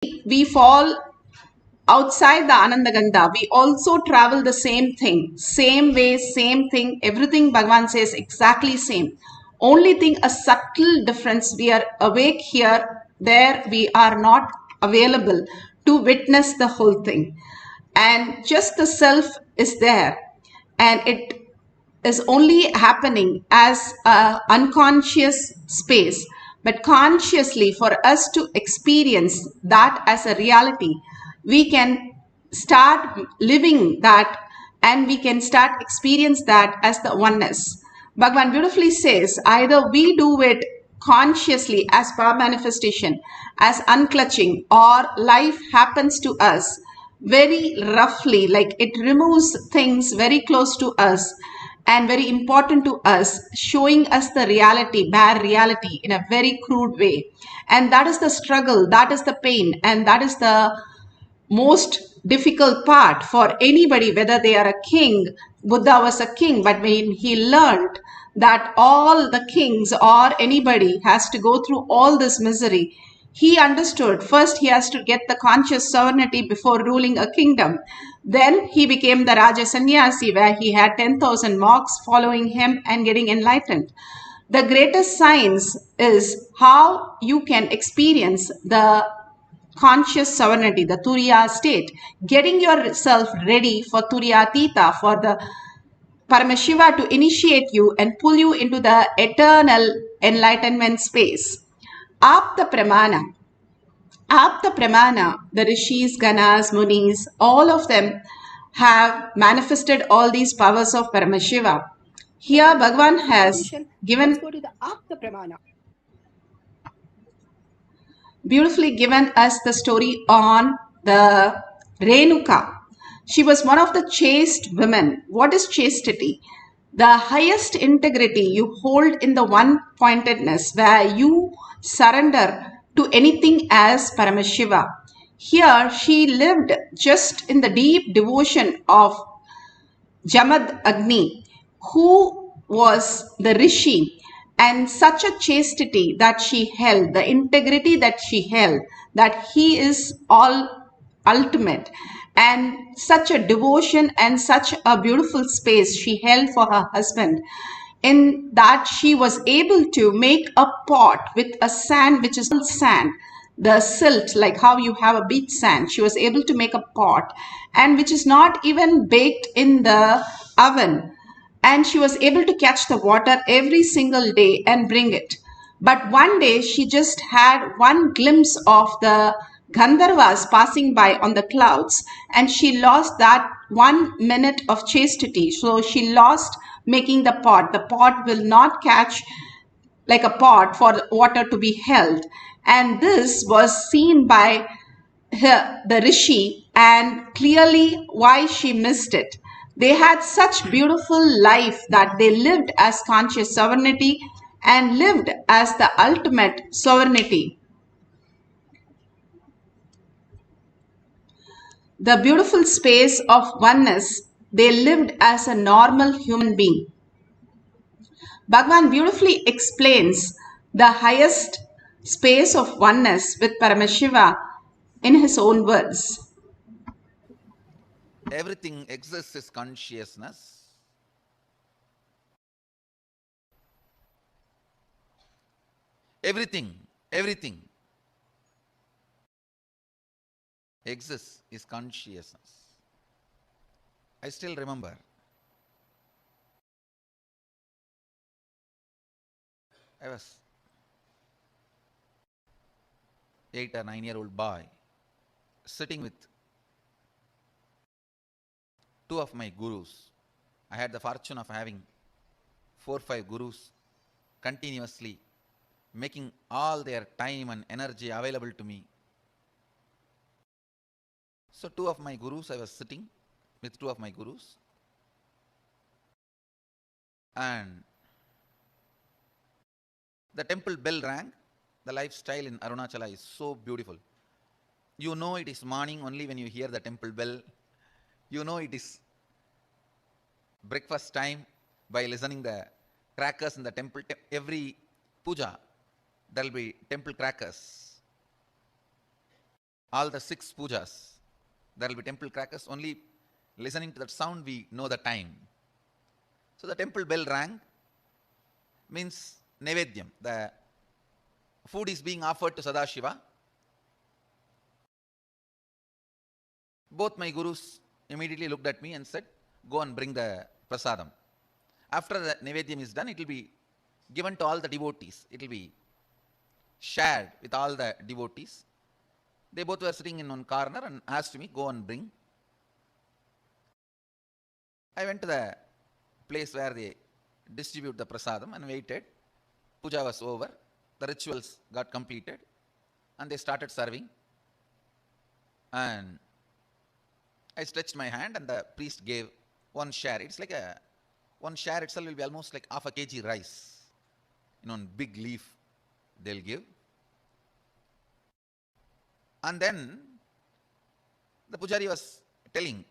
we fall outside the Anandaganga, we also travel the same thing, same way, same thing. Everything Bhagavan says exactly same. Only thing, a subtle difference. We are awake here, there we are not available to witness the whole thing. And just the self is there, and it is only happening as a unconscious space. But consciously, for us to experience that as a reality, we can start living that, and we can start experience that as the oneness. Bhagavan beautifully says, either we do it consciously as power manifestation, as unclutching, or life happens to us very roughly, like it removes things very close to us and very important to us, showing us the reality, bare reality, in a very crude way. And that is the struggle, that is the pain, and that is the most difficult part for anybody, whether they are a king. Buddha was a king, but when he learned that all the kings or anybody has to go through all this misery, he understood first he has to get the conscious sovereignty before ruling a kingdom. Then he became the Raja Sannyasi, where he had 10,000 monks following him and getting enlightened. The greatest science is how you can experience the conscious sovereignty, the Turiya state, getting yourself ready for Turiya Tita, for the Paramashiva to initiate you and pull you into the eternal enlightenment space. Apta Pramana. Apta Pramana, the Rishis, Ganas, Munis, all of them have manifested all these powers of Paramashiva. Here, Bhagavan has given. Let's go to the Apta Pramana. Beautifully given us the story on the Renuka. She was one of the chaste women. What is chastity? The highest integrity you hold in the one pointedness, where you surrender to anything as Paramashiva. Here she lived just in the deep devotion of Jamad Agni, who was the Rishi, and such a chastity that she held, the integrity that she held, that he is all ultimate, and such a devotion and such a beautiful space she held for her husband, in that she was able to make a pot with a sand, which is sand, the silt, like how you have a beach sand. She was able to make a pot, and which is not even baked in the oven. And she was able to catch the water every single day and bring it. But one day she just had one glimpse of the Gandharvas passing by on the clouds, and she lost that 1 minute of chastity. So she lost making the pot. The pot will not catch like a pot for water to be held. And this was seen by her, the Rishi, and clearly why she missed it. They had such beautiful life that they lived as conscious sovereignty and lived as the ultimate sovereignty. The beautiful space of oneness, they lived as a normal human being. Bhagavan beautifully explains the highest space of oneness with Paramashiva in his own words. Everything exists is consciousness. Everything exists is consciousness. I still remember I was 8 or 9-year-old boy sitting with two of my gurus. I had the fortune of having 4 or 5 gurus continuously making all their time and energy available to me. So two of my gurus, I was sitting with two of my gurus, and the temple bell rang. The lifestyle in Arunachala is so beautiful. You know it is morning only when you hear the temple bell. You know it is breakfast time by listening the crackers in the temple. Every puja, there will be temple crackers. all the 6 pujas. There will be temple crackers. Only listening to that sound, we know the time. So the temple bell rang, means Nevedyam. The food is being offered to Sadashiva. Both my gurus immediately looked at me and said, go and bring the prasadam. After the Nevedyam is done, it will be given to all the devotees. It will be shared with all the devotees. They both were sitting in one corner and asked me, go and bring. I went to the place where they distribute the prasadam and waited. Puja was over. The rituals got completed and they started serving. And I stretched my hand and the priest gave one share. It's like one share itself will be almost like half a kg rice. In one big leaf they'll give. And then the pujari was telling,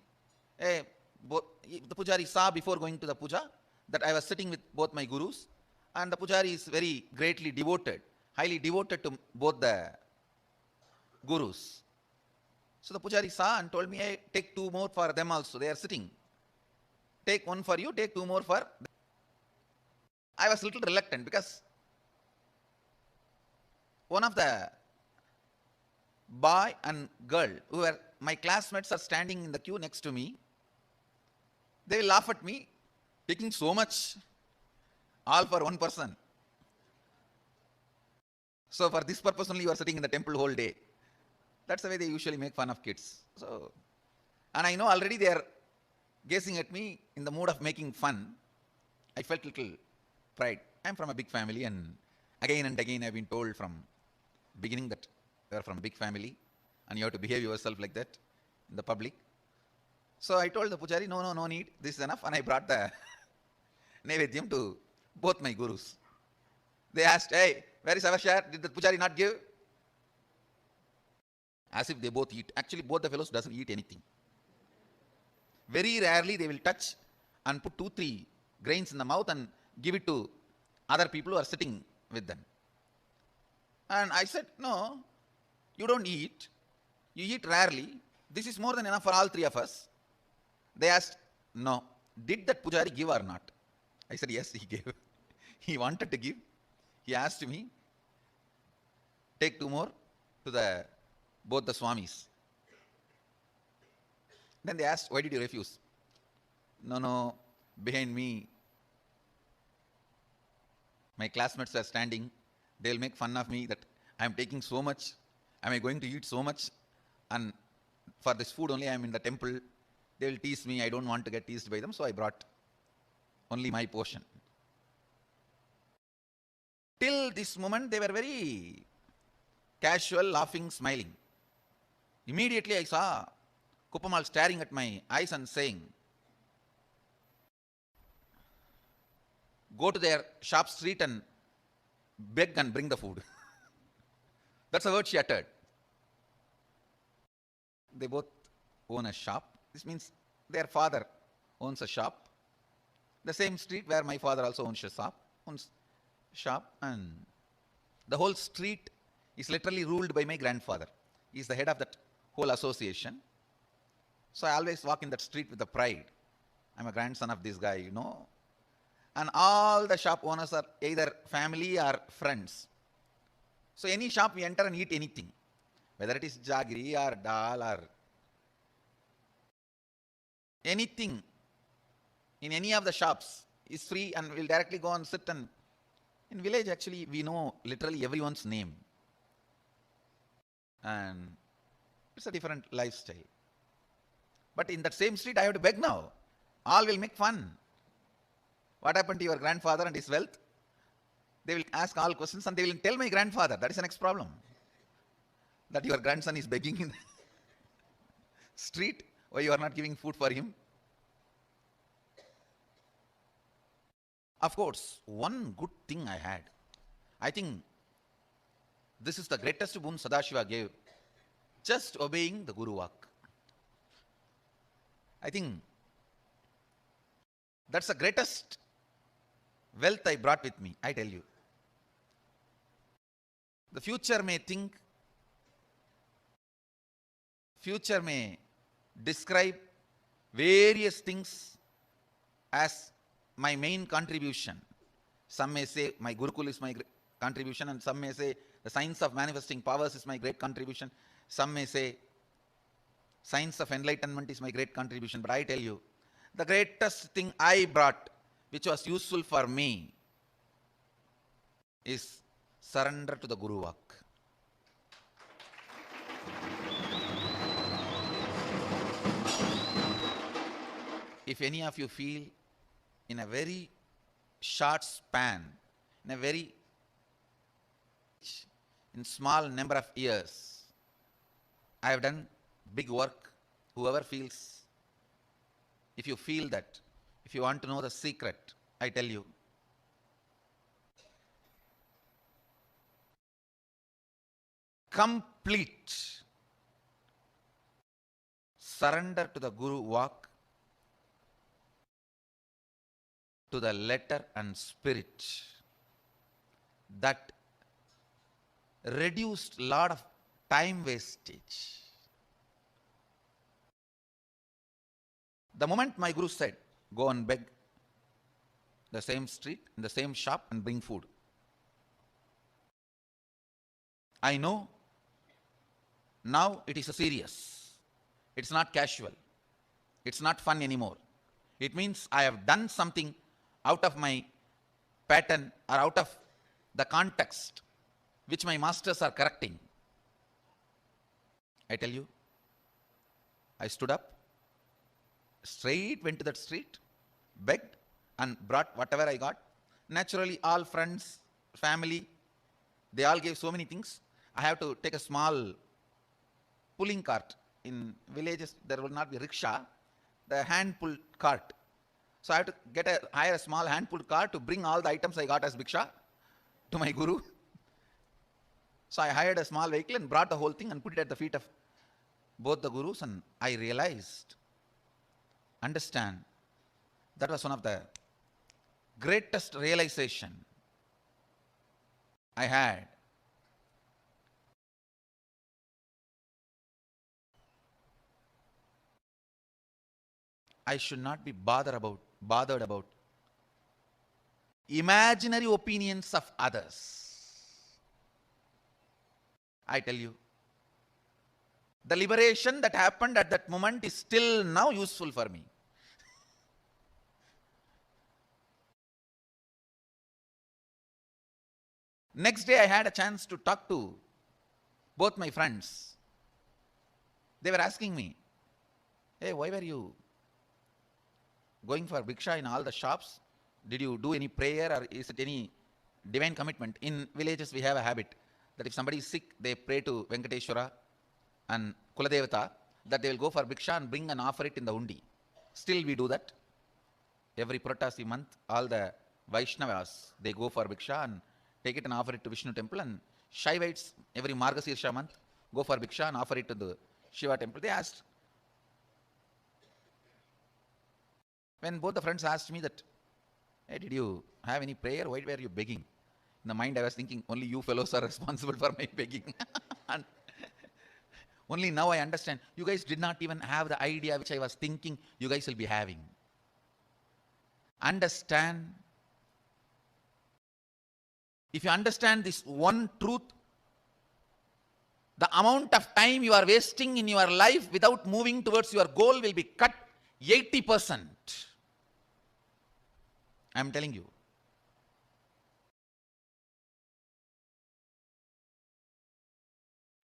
hey, the pujari saw before going to the puja that I was sitting with both my gurus, and the pujari is very greatly devoted, highly devoted to both the gurus. So the pujari saw and told me, hey, take 2 more for them also. They are sitting. Take 1 for you, take 2 more for them. I was a little reluctant because one of the boy and girl who were my classmates are standing in the queue next to me. They will laugh at me, taking so much, all for one person. So for this purpose only you are sitting in the temple whole day. That's the way they usually make fun of kids. So, and I know already they are gazing at me in the mood of making fun. I felt little pride. I'm from a big family, and again I've been told from beginning that you are from a big family and you have to behave yourself like that in the public. So I told the pujari, no need, this is enough, and I brought the Nevedyam to both my gurus. They asked, hey, where is our share? Did the pujari not give? As if they both eat. Actually, both the fellows doesn't eat anything. Very rarely they will touch and put 2-3 grains in the mouth and give it to other people who are sitting with them. And I said, no, you don't eat. You eat rarely. This is more than enough for all 3 of us. They asked, no, did that pujari give or not? I said, yes, he gave. He wanted to give. He asked me, take 2 more to both the swamis. Then they asked, why did you refuse? No, behind me, my classmates are standing. They'll make fun of me that I'm taking so much. Am I going to eat so much? And for this food only, I'm in the temple. They will tease me. I don't want to get teased by them, so I brought only my portion. Till this moment, they were very casual, laughing, smiling. Immediately, I saw Kupamal staring at my eyes and saying, go to their shop street and beg and bring the food. That's the word she uttered. They both own a shop. This means their father owns a shop. The same street where my father also owns a shop, and the whole street is literally ruled by my grandfather. He is the head of that whole association. So I always walk in that street with a pride. I'm a grandson of this guy, you know. And all the shop owners are either family or friends. So any shop we enter and eat anything, whether it is jaggery or dal or anything in any of the shops is free, and we'll directly go and sit. And in village actually we know literally everyone's name, and it's a different lifestyle. But in that same street I have to beg now. All will make fun. What happened to your grandfather and his wealth? They will ask all questions and they will tell my grandfather. That is the next problem. That your grandson is begging in the street. Why you are not giving food for him? Of course, one good thing I had. I think this is the greatest boon Sadashiva gave. Just obeying the Guru Vak. I think that's the greatest wealth I brought with me, I tell you. The future may think future may describe various things as my main contribution. Some may say my Gurukul is my contribution, and some may say the science of manifesting powers is my great contribution. Some may say science of enlightenment is my great contribution. But I tell you, the greatest thing I brought, which was useful for me, is surrender to the Guru Vak. If any of you feel in a very short span, in small number of years, I have done big work, whoever feels, if you feel that, if you want to know the secret, I tell you, complete surrender to the Guru Vak, to the letter and spirit, that reduced lot of time wastage. The moment my Guru said, go and beg the same street, in the same shop, and bring food, I know now it is serious. It's not casual. It's not fun anymore. It means I have done something out of my pattern or out of the context which my masters are correcting. I tell you, I stood up, straight went to that street, begged, and brought whatever I got. Naturally, all friends, family, they all gave so many things. I have to take a small pulling cart. In villages, there will not be rickshaw, the hand-pulled cart. So I have to hire a small hand-pulled cart to bring all the items I got as bhiksha to my Guru. So I hired a small vehicle and brought the whole thing and put it at the feet of both the Gurus, and I realized, understand, that was one of the greatest realization I had. I should not be bothered about imaginary opinions of others. I tell you, the liberation that happened at that moment is still now useful for me. Next day I had a chance to talk to both my friends. They were asking me, hey, why were you going for bhiksha in all the shops? Did you do any prayer, or is it any divine commitment? In villages we have a habit that if somebody is sick, they pray to Venkateshwara and Kuladevata, that they will go for bhiksha and bring and offer it in the undi. Still we do that. Every Purotasi month, all the Vaishnavas, they go for bhiksha and take it and offer it to Vishnu temple, and Shaivites every Margasirsha month go for bhiksha and offer it to the Shiva temple. They asked, when both the friends asked me that, hey, did you have any prayer? Why were you begging? In the mind I was thinking, only you fellows are responsible for my begging. And only now I understand, you guys did not even have the idea which I was thinking you guys will be having. Understand. If you understand this one truth, the amount of time you are wasting in your life without moving towards your goal will be cut 80%. I am telling you.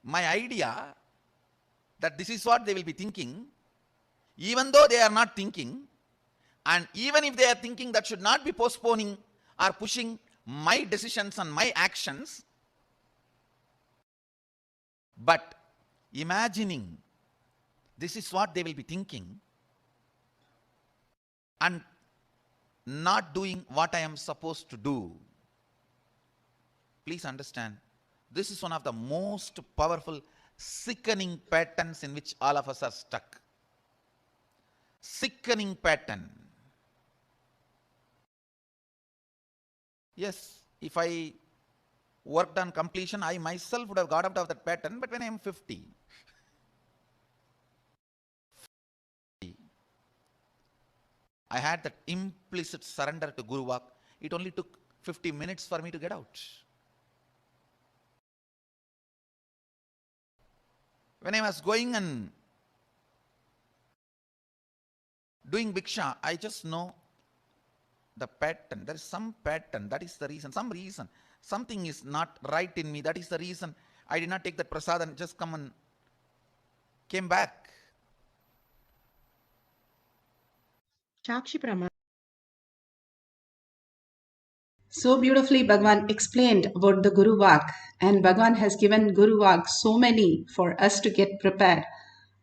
My idea that this is what they will be thinking, even though they are not thinking, and even if they are thinking, that should not be postponing or pushing my decisions and my actions, but imagining this is what they will be thinking and not doing what I am supposed to do. Please understand, this is one of the most powerful, sickening patterns in which all of us are stuck. Sickening pattern. Yes, if I worked on completion, I myself would have got out of that pattern, but when I am 50, I had that implicit surrender to Guru Vak. It only took 50 minutes for me to get out. When I was going and doing Bhiksha, I just know the pattern. There is some pattern. That is the reason. Some reason. Something is not right in me. That is the reason I did not take that prasad and just come and came back. Shakshi Prama. So beautifully, Bhagwan explained about the Guru Vak, and Bhagwan has given Guru Vak so many for us to get prepared.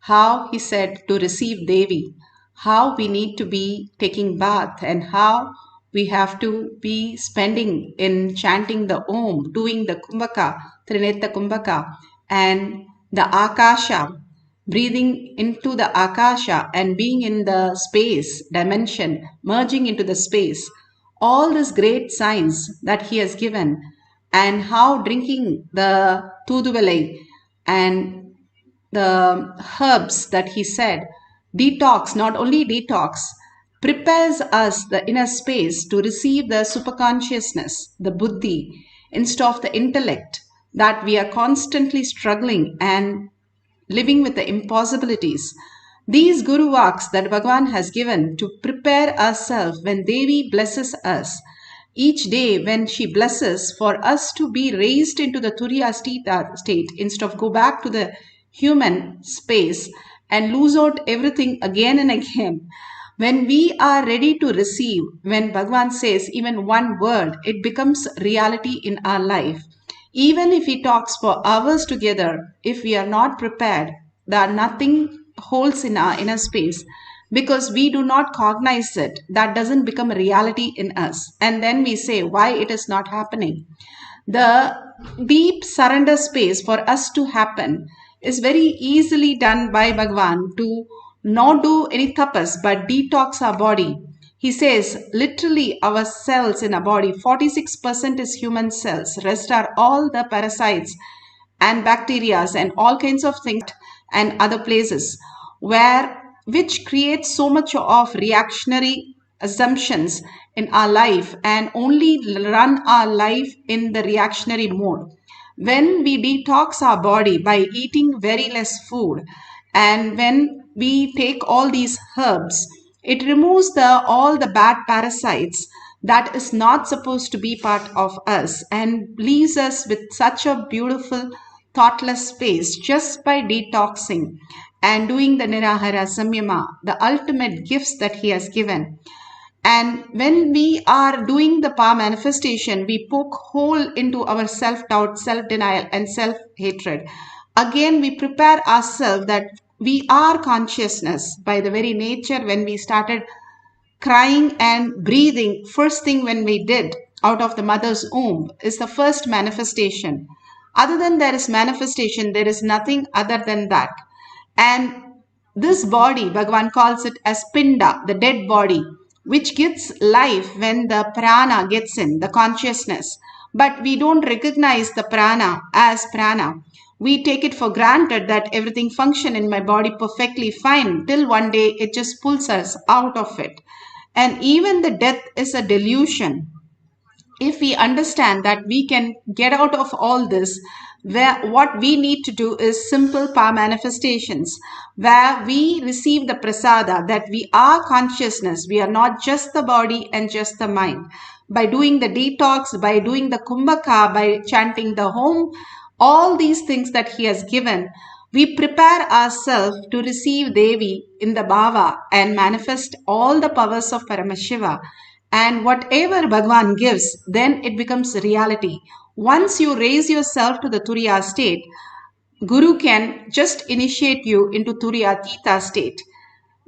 How he said to receive Devi, how we need to be taking bath, and how we have to be spending in chanting the Om, doing the Kumbhaka, Trineta Kumbhaka, and the Akasha, breathing into the Akasha and being in the space dimension, merging into the space. All these great signs that he has given, and how drinking the Tuduvalai and the herbs that he said, detox, not only detox, prepares us the inner space to receive the superconsciousness, the buddhi, instead of the intellect that we are constantly struggling and living with the impossibilities. These Guru Vaks that Bhagavan has given to prepare ourselves when Devi blesses us, each day when she blesses for us to be raised into the Turiya state instead of go back to the human space and lose out everything again and again. When we are ready to receive, when Bhagavan says even one word, it becomes reality in our life. Even if he talks for hours together, if we are not prepared, that nothing holds in our inner space because we do not cognize it, that doesn't become a reality in us. And then we say why it is not happening. The deep surrender space for us to happen is very easily done by Bhagwan to not do any tapas but detox our body. He says literally our cells in our body, 46% is human cells, rest are all the parasites and bacteria and all kinds of things and other places where which creates so much of reactionary assumptions in our life and only run our life in the reactionary mode. When we detox our body by eating very less food and when we take all these herbs, it removes all the bad parasites that is not supposed to be part of us and leaves us with such a beautiful thoughtless space just by detoxing and doing the Nirahara Samyama, the ultimate gifts that he has given. And when we are doing the power manifestation, we poke hole into our self-doubt, self-denial, and self-hatred. Again, we prepare ourselves that we are consciousness by the very nature when we started crying and breathing. First thing when we did out of the mother's womb is the first manifestation. Other than there is manifestation, there is nothing other than that. And this body, Bhagavan calls it as pinda, the dead body, which gets life when the prana gets in, the consciousness. But we don't recognize the prana as prana. We take it for granted that everything functions in my body perfectly fine till one day it just pulls us out of it. And even the death is a delusion. If we understand that we can get out of all this, where what we need to do is simple power manifestations where we receive the prasada that we are consciousness, we are not just the body and just the mind. By doing the detox, by doing the kumbhaka, by chanting the home, all these things that he has given, we prepare ourselves to receive Devi in the bhava and manifest all the powers of Paramashiva. And whatever Bhagwan gives, then it becomes reality. Once you raise yourself to the Turiya state, Guru can just initiate you into Turiyatita state.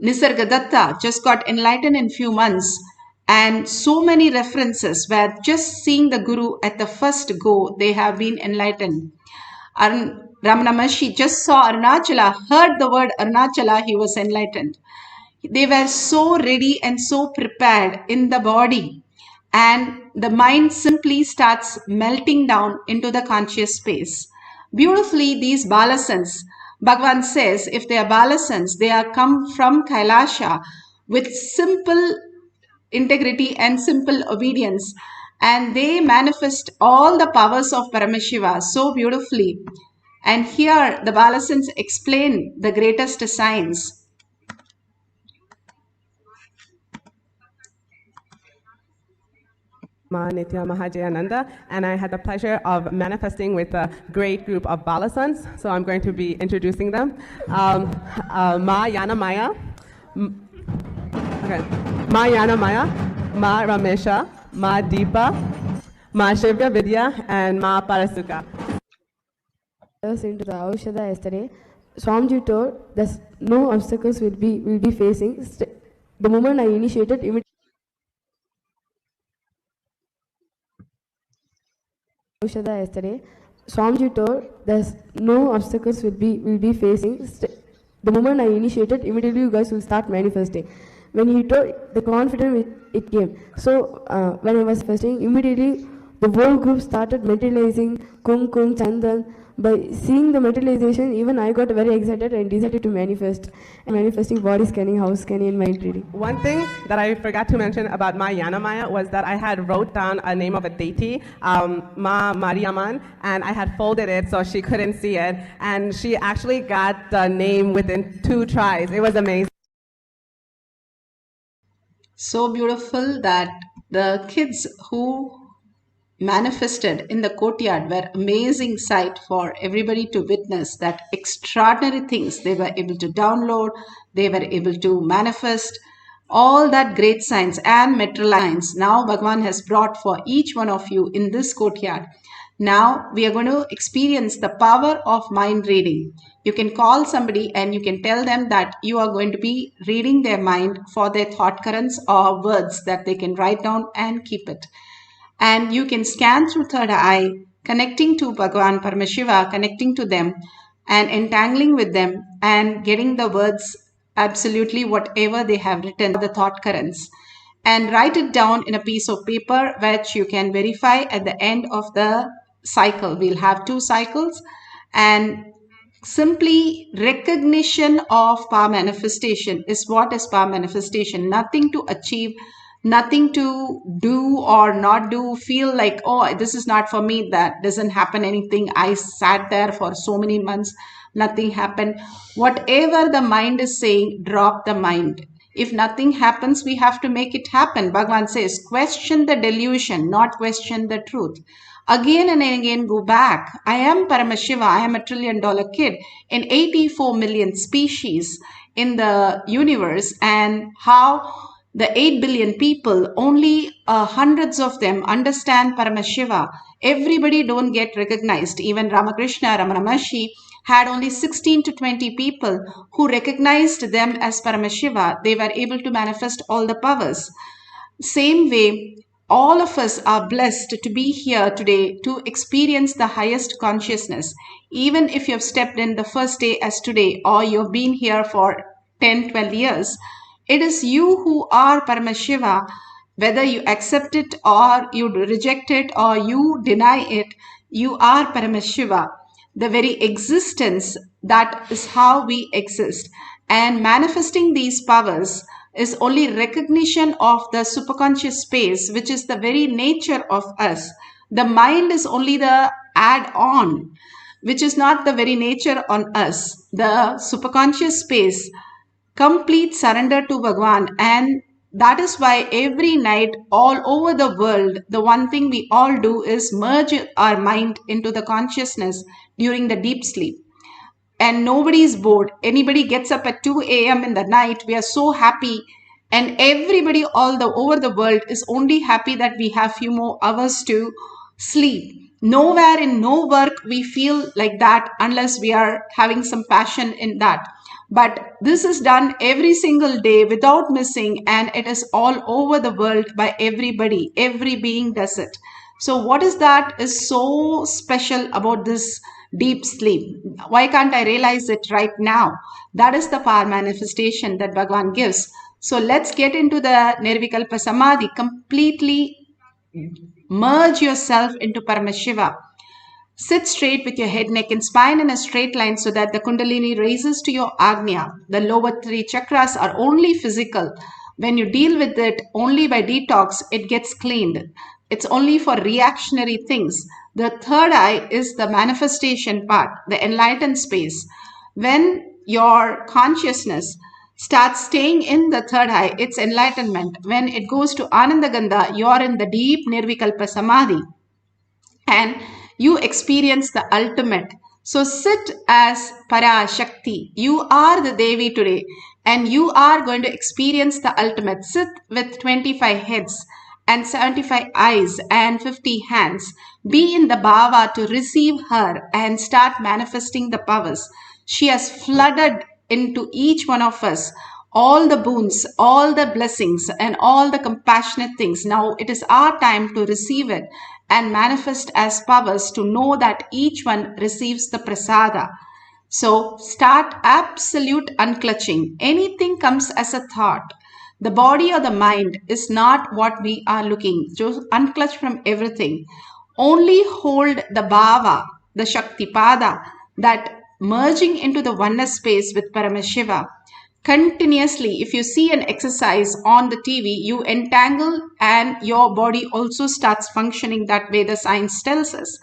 Nisargadatta just got enlightened in few months, and so many references where just seeing the Guru at the first go, they have been enlightened. Ramana Maharshi just saw Arunachala, heard the word Arunachala, he was enlightened. They were so ready and so prepared in the body, and the mind simply starts melting down into the conscious space. Beautifully, these balasans, Bhagavan says, if they are balasans, they are come from Kailasha with simple integrity and simple obedience. And they manifest all the powers of Paramashiva so beautifully. And here the Balasans explain the greatest signs. Nithyananda, and I had the pleasure of manifesting with a great group of Balasans. So I'm going to be introducing them. Ma Yana Maya, Ma Yana Maya, Ma Ramesha, Ma Deepa, Ma Shivya Vidya, and Ma Parasuka. Into the Aushadha yesterday, Swamiji told that no obstacles will be facing. The moment I initiated, immediately Aushadha yesterday, Swamiji told that no obstacles will be facing. The moment I initiated, immediately you guys will start manifesting. When he told, the confidence it came. So when I was fasting, immediately the whole group started materializing Kum, Chandan. By seeing the materialization, even I got very excited and decided to manifest. And manifesting body scanning, house scanning, and mind reading. One thing that I forgot to mention about Ma Yana Maya was that I had wrote down a name of a deity, Ma Mariaman, and I had folded it so she couldn't see it. And she actually got the name within 2 tries. It was amazing. So beautiful that the kids who manifested in the courtyard were amazing sight for everybody to witness, that extraordinary things they were able to download, they were able to manifest, all that great science and materialize. Now Bhagavan has brought for each one of you in this courtyard. Now we are going to experience the power of mind reading. You can call somebody and you can tell them that you are going to be reading their mind for their thought currents or words that they can write down and keep it. And you can scan through third eye, connecting to Bhagavan Paramashiva, connecting to them and entangling with them and getting the words absolutely whatever they have written, the thought currents, and write it down in a piece of paper which you can verify at the end of the cycle. We'll have 2 cycles, and simply recognition of power manifestation is what is power manifestation. Nothing to achieve, nothing to do or not do, feel like, oh, this is not for me, that doesn't happen anything, I sat there for so many months, nothing happened. Whatever the mind is saying, drop the mind. If nothing happens, we have to make it happen. Bhagavan says, question the delusion, not question the truth. Again and again go back. I am Paramashiva, I am a $1 trillion kid in 84 million species in the universe, and how the 8 billion people, only hundreds of them understand Paramashiva. Everybody don't get recognized. Even Ramakrishna, Ramana Maharshi had only 16 to 20 people who recognized them as Paramashiva. They were able to manifest all the powers. Same way, all of us are blessed to be here today to experience the highest consciousness. Even if you have stepped in the first day as today, or you've been here for 10, 12 years, it is you who are Paramashiva. Whether you accept it or you reject it or you deny it, you are Paramashiva. The very existence, that is how we exist. And manifesting these powers is only recognition of the superconscious space, which is the very nature of us. The mind is only the add-on, which is not the very nature on us. The superconscious space, complete surrender to Bhagavan. And that is why every night all over the world, the one thing we all do is merge our mind into the consciousness during the deep sleep. And nobody is bored. Anybody gets up at 2 a.m. in the night, we are so happy. And everybody all over the world is only happy that we have few more hours to sleep. Nowhere in no work we feel like that unless we are having some passion in that. But this is done every single day without missing, and it is all over the world by everybody. Every being does it. So what is that is so special about this deep sleep? Why can't I realize it right now? That is the power manifestation that Bhagavan gives. So let's get into the Nirvikalpa Samadhi. Completely merge yourself into Paramashiva. Sit straight with your head, neck and spine in a straight line so that the Kundalini raises to your Agnya. The lower 3 chakras are only physical. When you deal with it only by detox, it gets cleaned. It's only for reactionary things. The third eye is the manifestation part, the enlightened space. When your consciousness starts staying in the third eye, it's enlightenment. When it goes to Anandagandha, you're in the deep Nirvikalpa Samadhi and you experience the ultimate. So sit as Parashakti. You are the Devi today and you are going to experience the ultimate. Sit with 25 heads and 75 eyes and 50 hands. Be in the bhava to receive her and start manifesting the powers. She has flooded into each one of us all the boons, all the blessings, and all the compassionate things. Now it is our time to receive it and manifest as powers to know that each one receives the prasada. So start absolute unclutching. Anything comes as a thought. The body or the mind is not what we are looking. Just unclutch from everything. Only hold the bhava, the Shakti Pada, that merging into the oneness space with Paramashiva. Continuously, if you see an exercise on the TV, you entangle and your body also starts functioning that way, the science tells us.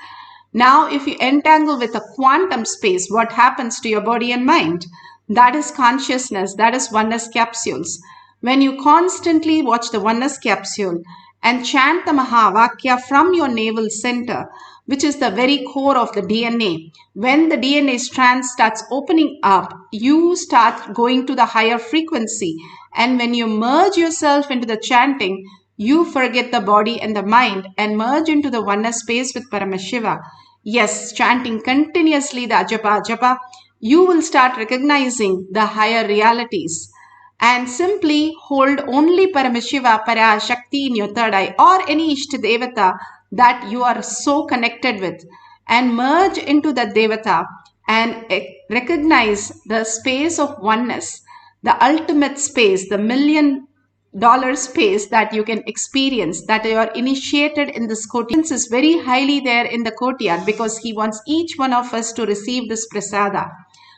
Now, if you entangle with a quantum space, what happens to your body and mind? That is consciousness, that is oneness capsules. When you constantly watch the oneness capsule and chant the Mahavakya from your navel center, which is the very core of the DNA, when the DNA strand starts opening up, you start going to the higher frequency. And when you merge yourself into the chanting, you forget the body and the mind and merge into the oneness space with Paramashiva. Yes, chanting continuously the ajapa japa, you will start recognizing the higher realities. And simply hold only Paramashiva, Parashakti in your third eye or any Ishta Devata that you are so connected with and merge into that Devata and recognize the space of oneness, the ultimate space, the $1,000,000 space that you can experience, that you are initiated in this courtyard. Is very highly there in the courtyard because he wants each one of us to receive this prasada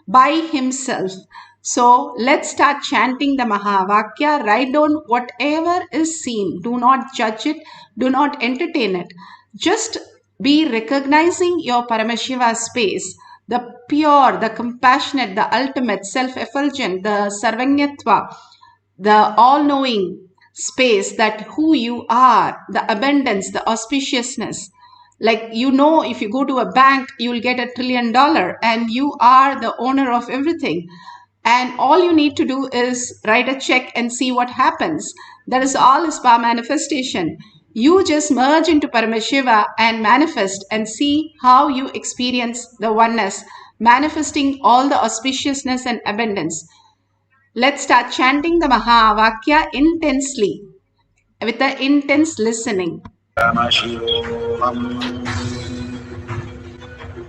by himself. So let's start chanting the Mahavakya. Write down whatever is seen. Do not judge it. Do not entertain it. Just be recognizing your Paramashiva space, the pure, the compassionate, the ultimate, self-effulgent, the Sarvanyatva, the all-knowing space that who you are, the abundance, the auspiciousness. Like, you know, if you go to a bank, you will get $1 trillion and you are the owner of everything. And all you need to do is write a check and see what happens. That is all is power manifestation. You just merge into Paramashiva and manifest and see how you experience the oneness, manifesting all the auspiciousness and abundance. Let's start chanting the Mahavakya intensely with the intense listening. Paramashivoham.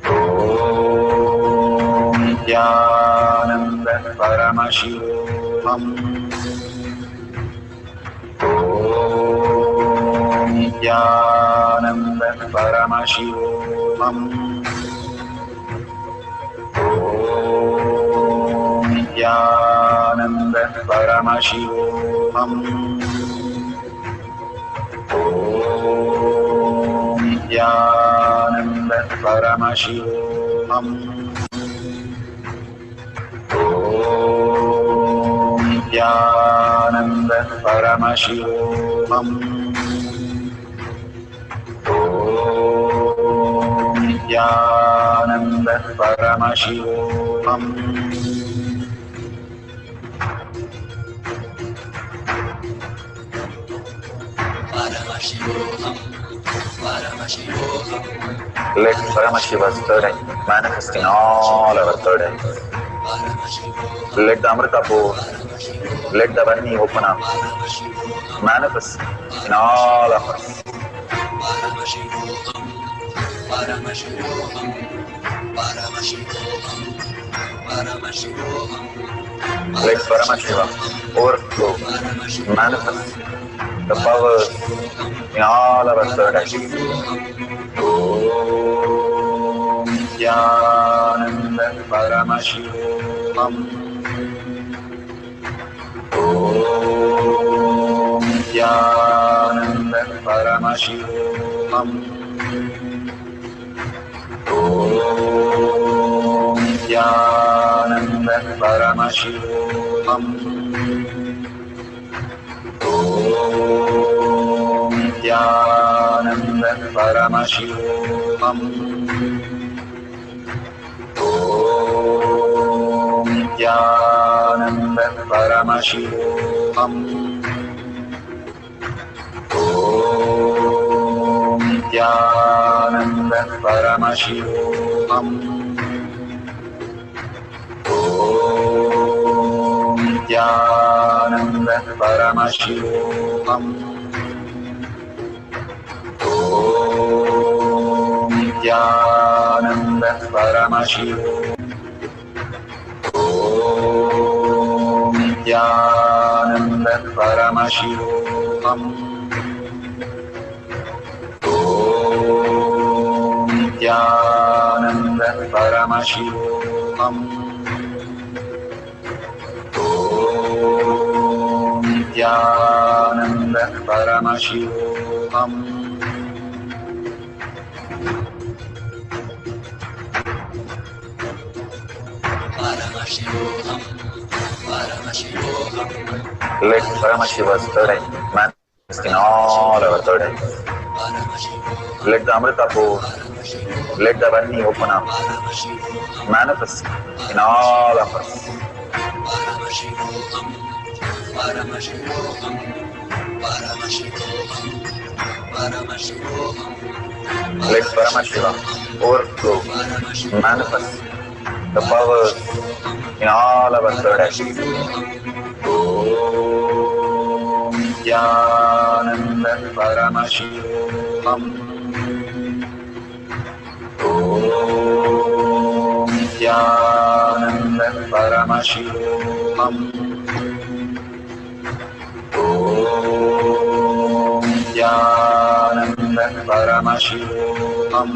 Om Nithyananda Paramashivoham. Om Nithyananda Paramashivoham. Om Nithyananda Paramashivoham. Om Nithyananda Paramashivoham. Om Nithyananda Paramashivoham. Om Nithyananda Paramashivoham. Let Paramashiva's third eye manifest in all our third eyes. Let the Amrita pour, let the Varni open up, manifest in all of us. Let Paramashiva overflow, manifest the powers in all our third eyes. Om Nithyananda Paramashivoham. Om Paramashivoham. Om Nithyananda Paramashivam. Om Nithyananda Paramashivam. Om Nithyananda Paramashivam. Om Nithyananda Paramashivoham. Om Nithyananda Paramashivoham. Om Nithyananda Paramashivoham. Om Nithyananda Paramashivoham. Om Nithyananda Paramashivoham. Om Nithyananda Paramashivoham. Let Paramashiva's third eye manifest in all our third eyes. Let the Amrita pour, let the Vani open up, manifest in all of us. Let Paramashiva overflow, manifest the powers in all our third eyes. Om Nithyananda Paramashivam. Om Nithyananda Paramashivam. Om Nithyananda Paramashivam. Om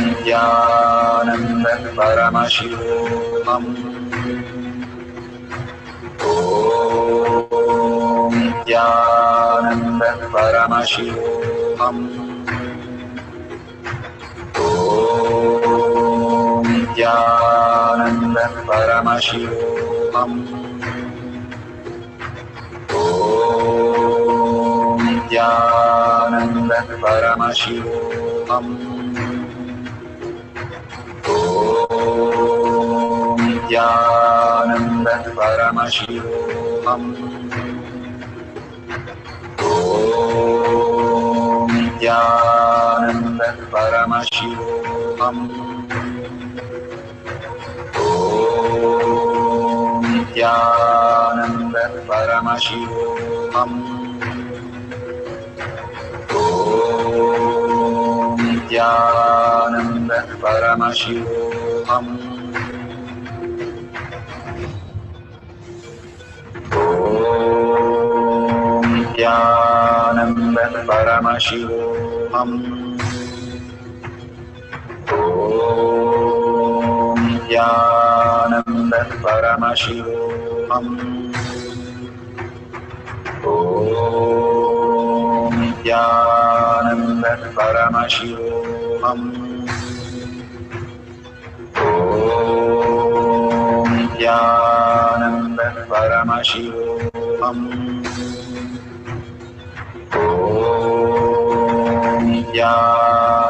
Nithyananda Paramashivoham. Om Nithyananda Paramashivoham. Om Nithyananda Paramashivoham. Om Nithyananda Paramashivoham. Om Nithyananda Paramashivoham. Om Nithyananda Paramashivoham. Om Nithyananda Paramashivoham. Om Nithyananda Paramashivoham. Om Nithyananda Paramashivoham. Om Nithyananda Paramashivoham. Om Nithyananda Paramashivoham. Om Nithyananda Paramashivoham. Om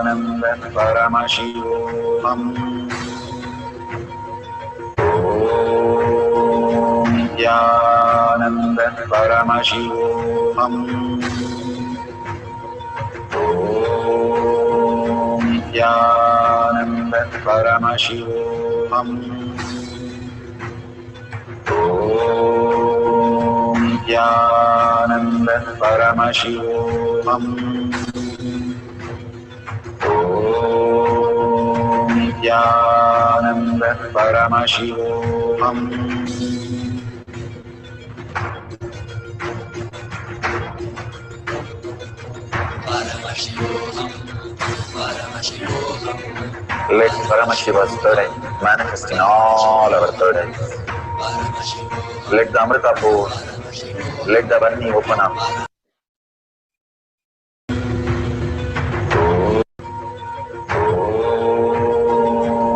Nithyananda Paramashivoham. Om Nithyananda Paramashivoham. Om Nithyananda Paramashivoham. Om Nithyananda Paramashivoham. Om Nithyananda Paramashivoham. Let Paramashiva's third eye manifest in all our third eyes. Let the Amrita pour, Let the Vani open up.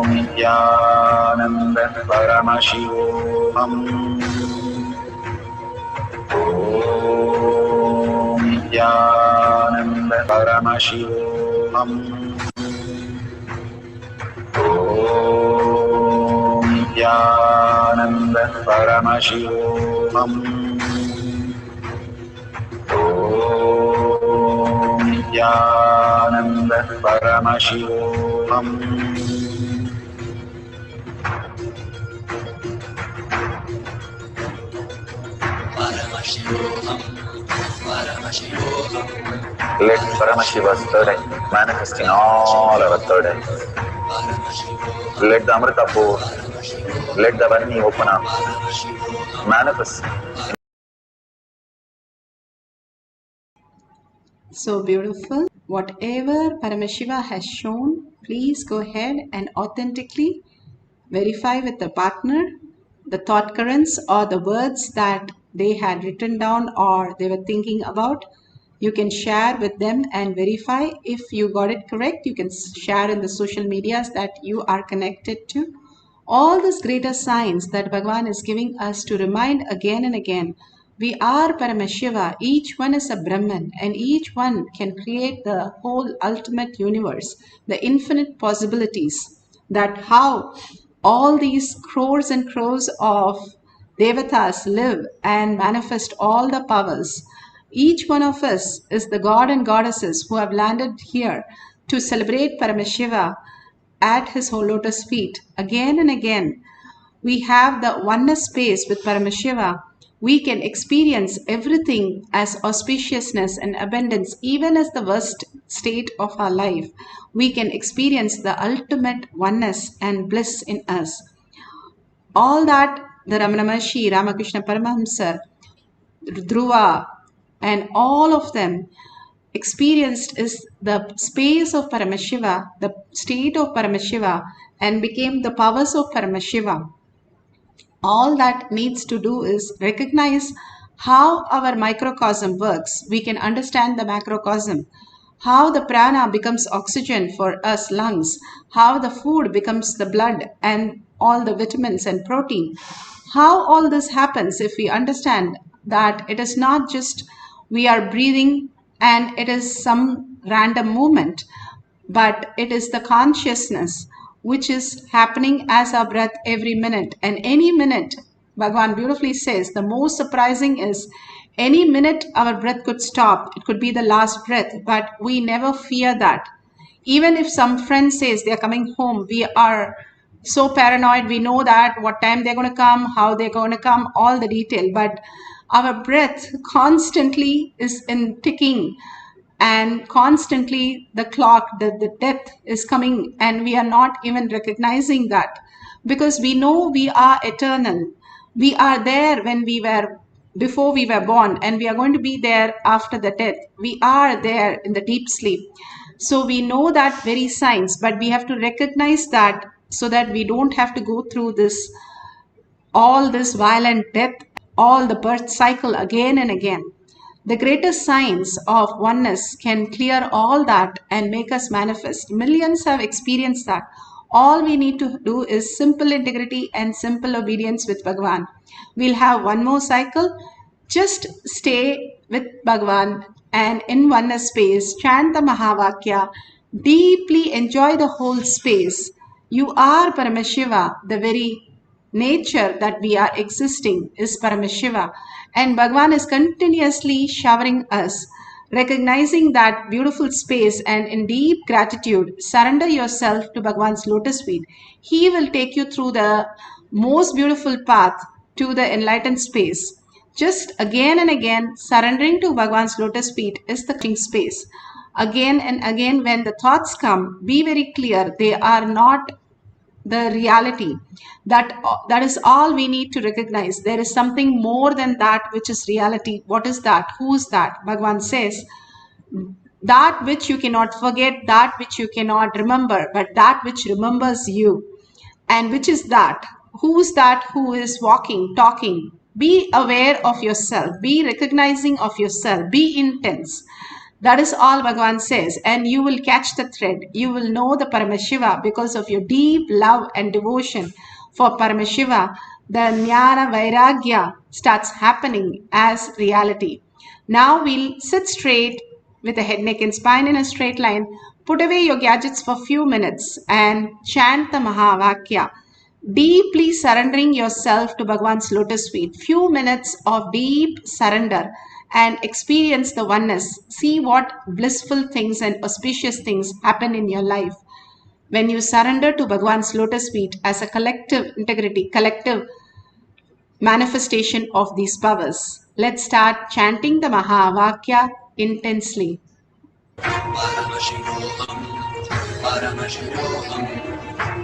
Nithyananda Paramashivoham. Nithyananda Paramashivoham. Nithyananda Paramashivoham. Nithyananda Paramashivoham. Let Paramashiva's third eye manifest in all our third eyes. Let the Amrita pour, let the Vani open up, manifest. So beautiful. Whatever Paramashiva has shown, please go ahead and authentically verify with the partner the thought currents or the words that they had written down or they were thinking about. You can share with them and verify. If you got it correct, you can share in the social medias that you are connected to. All these greater signs that Bhagavan is giving us to remind again and again, we are Paramashiva, each one is a Brahman, and each one can create the whole ultimate universe, the infinite possibilities, that how all these crores and crores of devatas live and manifest all the powers. Each one of us is the god and goddesses who have landed here to celebrate Paramashiva at his whole lotus feet. Again and again, we have the oneness space with Paramashiva. We can experience everything as auspiciousness and abundance, even as the worst state of our life. We can experience the ultimate oneness and bliss in us. All that the Ramana Maharshi, Ramakrishna Paramahamsa, Dhruva, and all of them experienced is the space of Paramashiva, the state of Paramashiva, and became the powers of Paramashiva. All that needs to do is recognize how our microcosm works. We can understand the macrocosm, how the prana becomes oxygen for us lungs, how the food becomes the blood and all the vitamins and protein. How all this happens if we understand that it is not just we are breathing and it is some random movement, but it is the consciousness which is happening as our breath every minute. And any minute, Bhagavan beautifully says, the most surprising is any minute our breath could stop. It could be the last breath, but we never fear that. Even if some friend says they're coming home, we are so paranoid. We know that what time they're going to come, how they're going to come, all the detail. But our breath constantly is in ticking, and constantly the clock, the death is coming, and we are not even recognizing that, because we know we are eternal. We are there when we were, before we were born, and we are going to be there after the death. We are there in the deep sleep. So we know that very signs, but we have to recognize that so that we don't have to go through this, all this violent death, all the birth cycle again and again. The greatest signs of oneness can clear all that and make us manifest. Millions have experienced that. All we need to do is simple integrity and simple obedience with Bhagavan. We'll have one more cycle. Just stay with Bhagavan and in oneness space, chant the Mahavakya, deeply enjoy the whole space. You are Paramashiva, the very nature that we are existing is Paramashiva, and Bhagavan is continuously showering us. Recognizing that beautiful space and in deep gratitude, surrender yourself to Bhagavan's lotus feet. He will take you through the most beautiful path to the enlightened space. Just again and again, surrendering to Bhagavan's lotus feet is the space. Again and again, when the thoughts come, be very clear, they are not the reality. That is all we need to recognize. There is something more than that which is reality. What is that? Who is that? Bhagavan says, that which you cannot forget, that which you cannot remember, but that which remembers you. And which is that? Who is that who is walking, talking, Be aware of yourself. Be recognizing of yourself. Be intense. That is all Bhagavan says. And you will catch the thread. You will know the Paramashiva because of your deep love and devotion for Paramashiva. The Jnana Vairagya starts happening as reality. Now we'll sit straight with the head, neck and spine in a straight line. Put away your gadgets for a few minutes and chant the Mahavakya. Deeply surrendering yourself to Bhagavan's lotus feet. Few minutes of deep surrender and experience the oneness. See what blissful things and auspicious things happen in your life when you surrender to Bhagavan's lotus feet as a collective integrity, collective manifestation of these powers. Let's start chanting the Mahavakya intensely. Paramashivoham, Paramashivoham,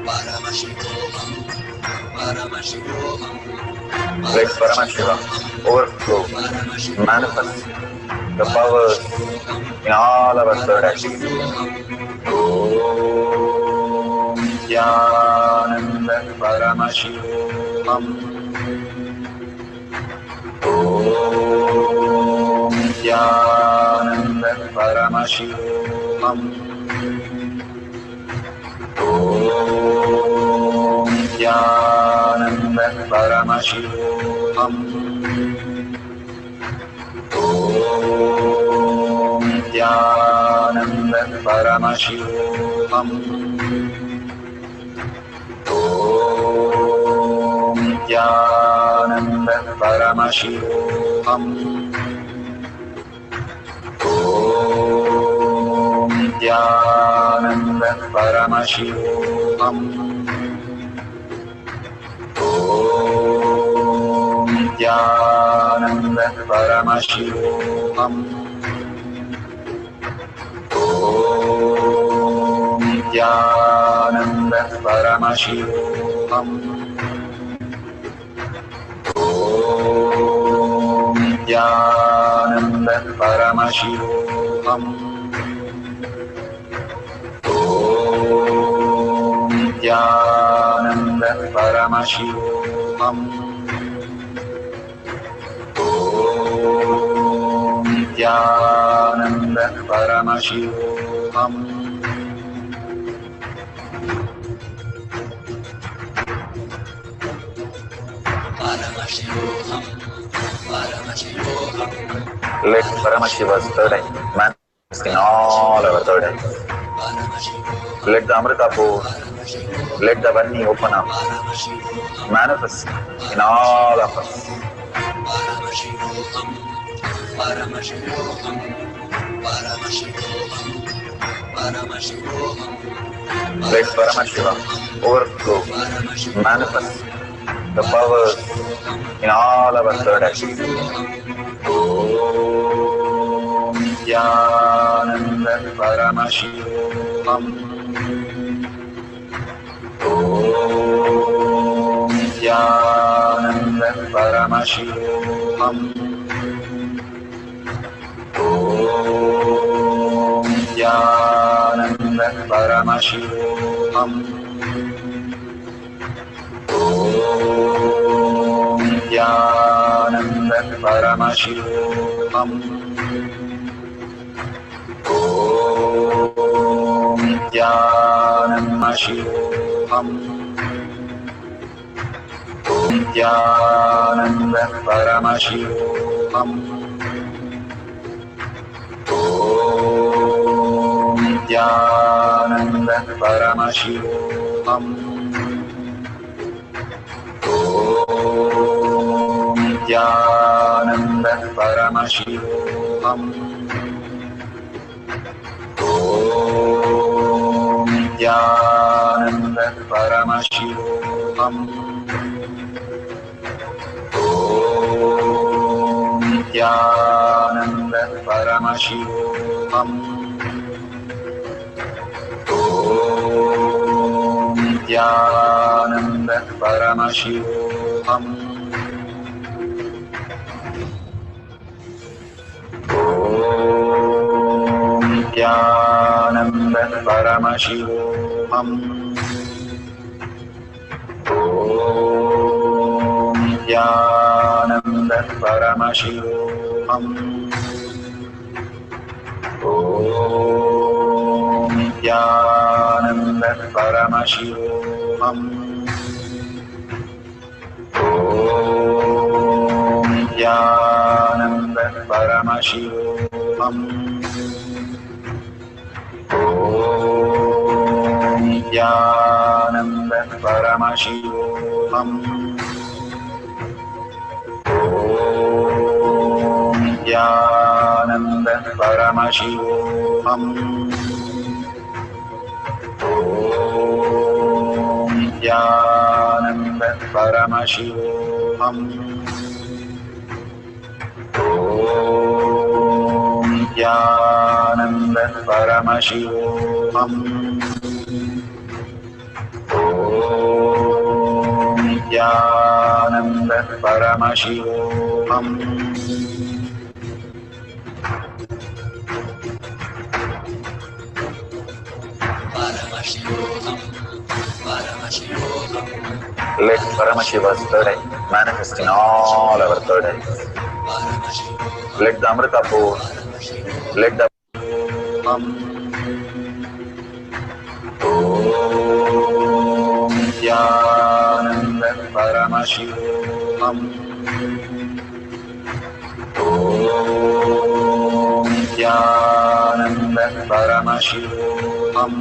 Paramashivoham, Paramashivoham. Let Paramashiva overflow, manifest the powers in all our third actions. Om Nithyananda Paramashivam. Om Nithyananda Paramashivam. Om Nithyananda Paramashivam. Om Nithyananda Paramashivam. Om Nithyananda Paramashivoham. Om Nithyananda Paramashivoham. Om Nithyananda Paramashivoham. Om Nithyananda Paramashivoham. Om Nithyananda Paramashivoham. Om Nithyananda Paramashivoham. Om Nithyananda Paramashivoham. Paramashivoham, Paramashivoham. Let Paramashiva's third eye manifest in all our third eyes. Let the Amrita pour, let the Varni open up, manifest in all of us. Paramashivoham, Paramashivoham, Paramashivoham, Paramashivoham. Let Paramashiva overflow, manifest the powers in all our third actions. Om Nithyananda Paramashivoham. Om Nithyananda Paramashivoham. Om Nithyananda Paramashivoham. Om Nithyananda Paramashivoham. Om Nithyananda Paramashivoham. Om Nithyananda Paramashivoham. Om Nithyananda Paramashivoham. Om Nithyananda Paramashivoham. Om Nithyananda Paramashivoham. Om Nithyananda Paramashivoham. Om Nithyananda Paramashivoham. Om Nithyananda Paramashivoham. Om Nithyananda Paramashivoham. Om Nithyananda Paramashivam. Om Nithyananda Paramashivam. Om Nithyananda Paramashivam. Om Nithyananda Paramashivoham. Om Nithyananda Paramashivoham. Om Nithyananda Paramashivoham. Om Nithyananda Paramashivoham. Paramashivoham, Paramashivoham, Let Paramashiva's third eye manifest in all our third eyes. Paramashivoham, Let the Amrita pour. Let the Om Nithyananda Paramashivam. Om Nithyananda Paramashivam. Om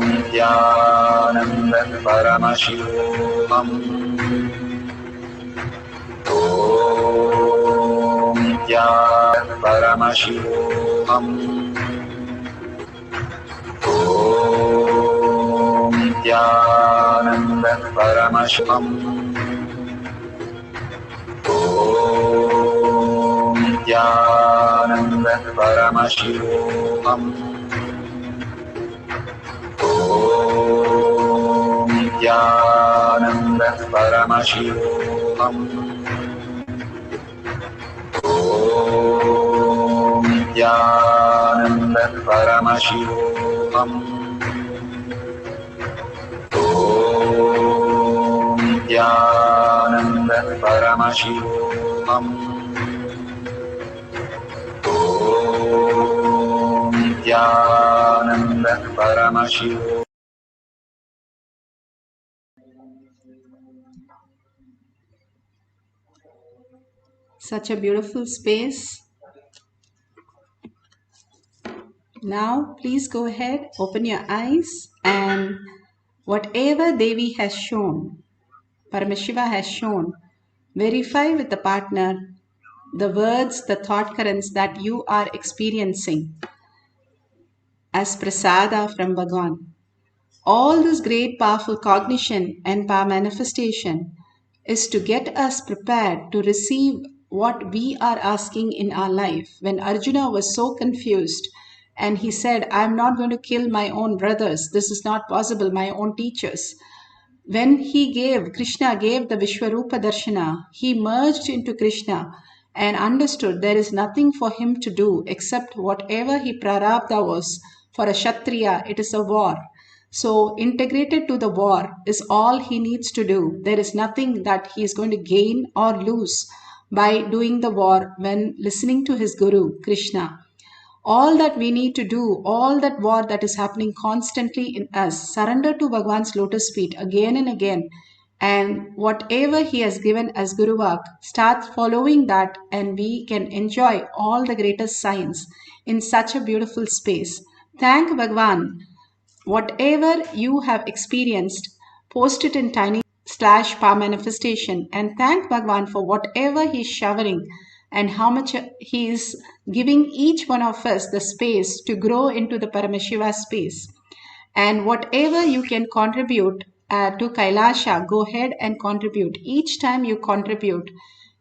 Nithyananda Paramashivam. Om Nithyananda Paramashivoham. Om Nithyananda Paramashivam. Om Nithyananda Paramashivoham. Om Nithyananda Paramashivoham. Om Nithyananda Paramashivoham. Om Nithyananda Paramashivoham. Om Nithyananda Paramashivoham. Such a beautiful space. Now, please go ahead, open your eyes, and whatever Devi has shown, Paramashiva has shown, verify with the partner the words, the thought currents that you are experiencing as prasada from Bhagavan. All this great powerful cognition and power manifestation is to get us prepared to receive what we are asking in our life. When Arjuna was so confused and he said, I am not going to kill my own brothers, this is not possible, my own teachers. When Krishna gave the Vishwarupa Darshana, he merged into Krishna and understood there is nothing for him to do except whatever he prarabdha was. For a Kshatriya, it is a war. So integrated to the war is all he needs to do. There is nothing that he is going to gain or lose by doing the war when listening to his Guru, Krishna. All that we need to do, all that war that is happening constantly in us, surrender to Bhagwan's lotus feet again and again. And whatever he has given as Guru Vak, start following that and we can enjoy all the greatest signs in such a beautiful space. Thank Bhagwan. Whatever you have experienced, post it in tiny/power manifestation and thank Bhagwan for whatever he is showering and how much he is giving each one of us the space to grow into the Paramashiva space. And whatever you can contribute to Kailasha, go ahead and contribute. Each time you contribute,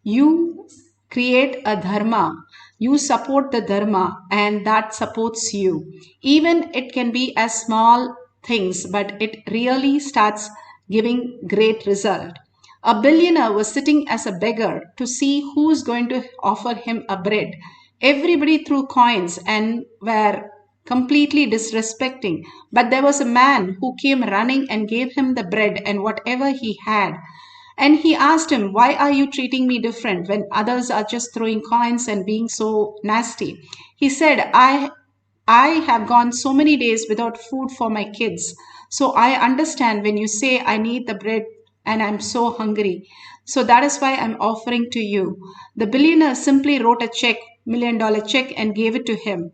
you create a dharma. You support the dharma and that supports you. Even it can be as small things, but it really starts giving great result. A billionaire was sitting as a beggar to see who's going to offer him a bread. Everybody threw coins and were completely disrespecting. But there was a man who came running and gave him the bread and whatever he had. And he asked him, "Why are you treating me different when others are just throwing coins and being so nasty?" He said, I have gone so many days without food for my kids. So I understand when you say I need the bread and I'm so hungry. So that is why I'm offering to you. The billionaire simply wrote a check, $1 million check, and gave it to him.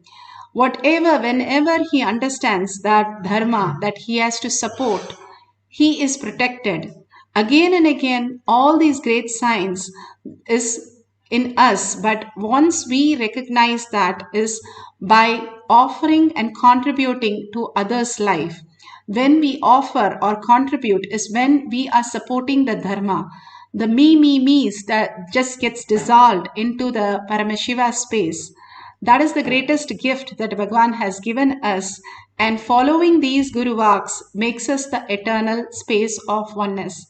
Whenever he understands that dharma that he has to support, he is protected. Again and again, all these great signs is in us, but once we recognize that is by offering and contributing to others' life. When we offer or contribute is when we are supporting the dharma. The me's that just gets dissolved into the Paramashiva space. That is the greatest gift that Bhagavan has given us, and following these Guru Vaks makes us the eternal space of oneness.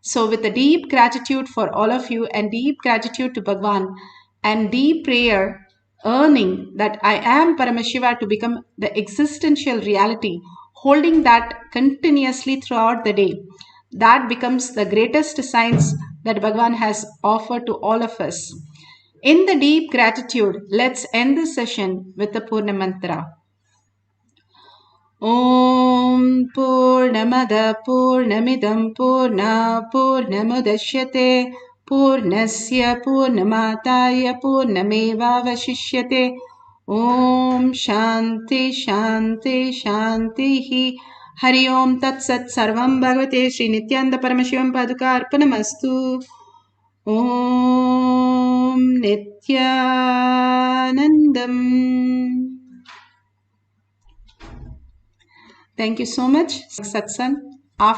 So, with a deep gratitude for all of you and deep gratitude to Bhagavan and deep prayer, earning that I am Paramashiva to become the existential reality, holding that continuously throughout the day, that becomes the greatest science that Bhagavan has offered to all of us. In the deep gratitude, let's end this session with the Purna Mantra. Om Purnamada Purnamidam Purna Purnamudashyate Purnasya Purnamataya Purnameva Vashishyate. Om Shanti Shanti Shanti Hari Om Tat Sat Sarvam Bhagavate Sri Nithyananda Paramashivam Paduka Arpanamastu. Om Nithyanandam. Thank you so much, Satsang. After